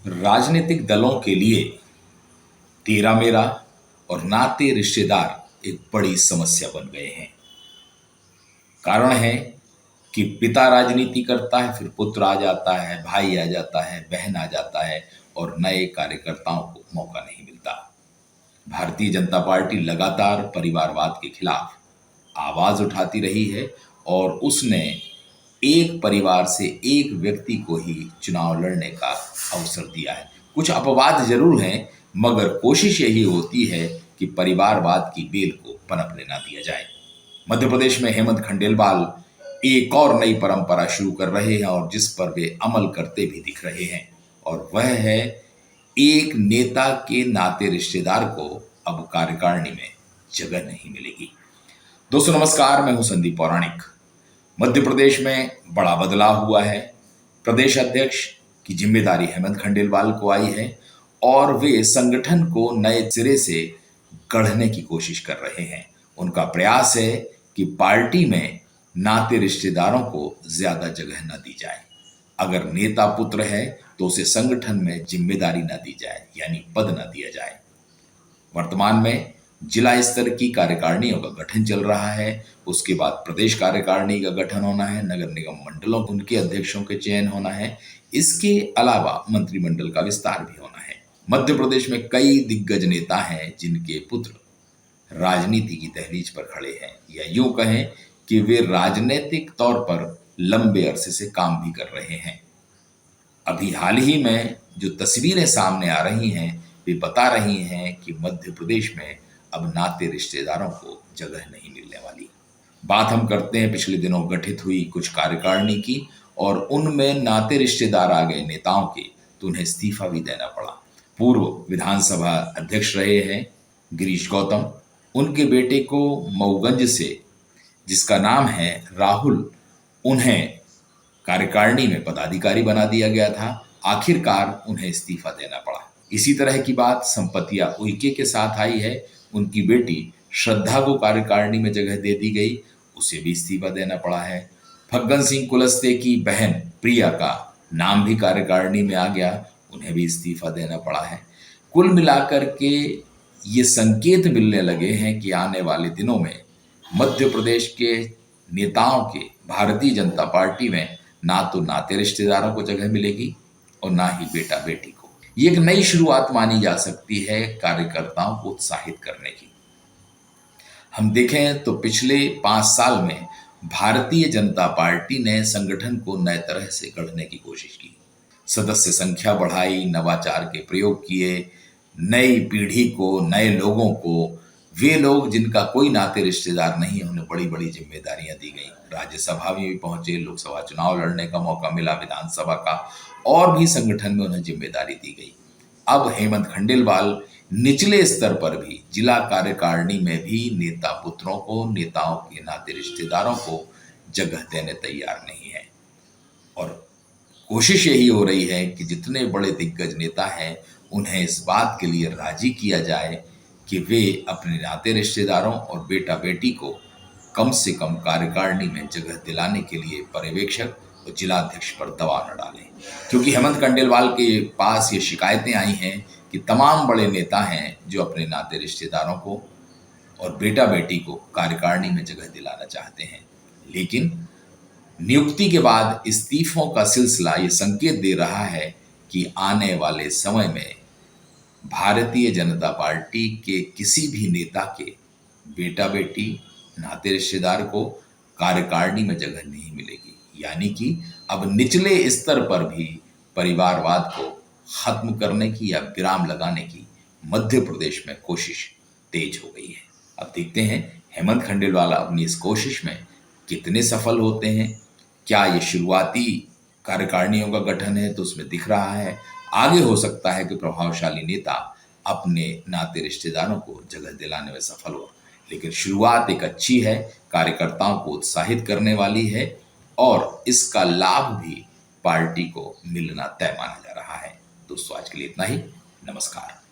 राजनीतिक दलों के लिए तेरा मेरा और नाते रिश्तेदार एक बड़ी समस्या बन गए हैं। कारण है कि पिता राजनीति करता है, फिर पुत्र आ जाता है, भाई आ जाता है, बहन आ जाता है और नए कार्यकर्ताओं को मौका नहीं मिलता। भारतीय जनता पार्टी लगातार परिवारवाद के खिलाफ आवाज उठाती रही है और उसने एक परिवार से एक व्यक्ति को ही चुनाव लड़ने का अवसर दिया है। कुछ अपवाद जरूर हैं, मगर कोशिश यही होती है कि परिवारवाद की बेल को पनपने ना दिया जाए। मध्य प्रदेश में हेमंत खंडेलवाल एक और नई परंपरा शुरू कर रहे हैं और जिस पर वे अमल करते भी दिख रहे हैं, और वह है एक नेता के नाते रिश्तेदार को अब कार्यकारिणी में जगह नहीं मिलेगी। दोस्तों नमस्कार, मैं हूं संदीप पौराणिक। मध्य प्रदेश में बड़ा बदलाव हुआ है। प्रदेश अध्यक्ष की जिम्मेदारी हेमंत खंडेलवाल को आई है और वे संगठन को नए सिरे से गढ़ने की कोशिश कर रहे हैं। उनका प्रयास है कि पार्टी में नाते रिश्तेदारों को ज्यादा जगह न दी जाए। अगर नेता पुत्र है तो उसे संगठन में जिम्मेदारी न दी जाए, यानी पद न दिया जाए। वर्तमान में जिला स्तर की कार्यकारिणियों का गठन चल रहा है, उसके बाद प्रदेश कार्यकारिणी का गठन होना है, नगर निगम मंडलों उनके अध्यक्षों के चयन होना है, इसके अलावा मंत्रिमंडल का विस्तार भी होना है। मध्य प्रदेश में कई दिग्गज नेता हैं जिनके पुत्र राजनीति की दहलीज पर खड़े हैं, या यूं कहें कि वे राजनीतिक तौर पर लंबे अरसे से काम भी कर रहे हैं। अभी हाल ही में जो तस्वीरें सामने आ रही हैं वे बता रही हैं कि मध्य प्रदेश में अब नाते रिश्तेदारों को जगह नहीं मिलने वाली। बात हम करते हैं पिछले दिनों गठित हुई कुछ कार्यकारिणी की, और उनमें नाते रिश्तेदार आ गए नेताओं के, तो उन्हें इस्तीफा भी देना पड़ा। पूर्व विधानसभा अध्यक्ष रहे हैं गिरीश गौतम, उनके बेटे को मऊगंज से, जिसका नाम है राहुल, उन्हें कार्यकारिणी में पदाधिकारी बना दिया गया था। आखिरकार उन्हें इस्तीफा देना पड़ा। इसी तरह की बात संपतिया उइके के साथ आई है। उनकी बेटी श्रद्धा को कार्यकारिणी में जगह दे दी गई, उसे भी इस्तीफा देना पड़ा है। फग्गन सिंह कुलस्ते की बहन प्रिया का नाम भी कार्यकारिणी में आ गया, उन्हें भी इस्तीफा देना पड़ा है। कुल मिलाकर के ये संकेत मिलने लगे हैं कि आने वाले दिनों में मध्य प्रदेश के नेताओं के भारतीय जनता पार्टी में ना तो नाते रिश्तेदारों को जगह मिलेगी और ना ही बेटा बेटी को। ये एक नई शुरुआत मानी जा सकती है कार्यकर्ताओं को उत्साहित करने की। हम देखें तो पिछले 5 साल में भारतीय जनता पार्टी ने संगठन को नए तरह से गढ़ने की कोशिश की। सदस्य संख्या बढ़ाई, नवाचार के प्रयोग किए, नई पीढ़ी को, नए लोगों को, वे लोग जिनका कोई नाते रिश्तेदार नहीं है, उन्हें बड़ी बड़ी जिम्मेदारियां दी गई। राज्यसभा में भी पहुंचे, लोकसभा चुनाव लड़ने का मौका मिला, विधानसभा का, और भी संगठन में उन्हें जिम्मेदारी दी गई। अब हेमंत खंडेलवाल निचले स्तर पर भी, जिला कार्यकारिणी में भी नेता पुत्रों को, नेताओं के नाते रिश्तेदारों को जगह देने तैयार नहीं है। और कोशिश यही हो रही है कि जितने बड़े दिग्गज नेता हैं उन्हें इस बात के लिए राजी किया जाए कि वे अपने नाते रिश्तेदारों और बेटा बेटी को कम से कम कार्यकारिणी में जगह दिलाने के लिए पर्यवेक्षक और जिलाध्यक्ष पर दबाव न डालें। क्योंकि हेमंत खंडेलवाल के पास ये शिकायतें आई हैं कि तमाम बड़े नेता हैं जो अपने नाते रिश्तेदारों को और बेटा बेटी को कार्यकारिणी में जगह दिलाना चाहते हैं, लेकिन नियुक्ति के बाद इस्तीफों का सिलसिला ये संकेत दे रहा है कि आने वाले समय में भारतीय जनता पार्टी के किसी भी नेता के बेटा बेटी, नाते रिश्तेदार को कार्यकारिणी में जगह नहीं मिलेगी। यानी कि अब निचले स्तर पर भी परिवारवाद को खत्म करने की या विराम लगाने की मध्य प्रदेश में कोशिश तेज हो गई है। अब देखते हैं हेमंत खंडेलवाल अपनी इस कोशिश में कितने सफल होते हैं। क्या ये शुरुआती कार्यकारिणियों का गठन है तो उसमें दिख रहा है, आगे हो सकता है कि प्रभावशाली नेता अपने नाते रिश्तेदारों को जगह दिलाने में सफल हो, लेकिन शुरुआत एक अच्छी है, कार्यकर्ताओं को उत्साहित करने वाली है और इसका लाभ भी पार्टी को मिलना तय माना जा रहा है। दोस्तों आज के लिए इतना ही। नमस्कार।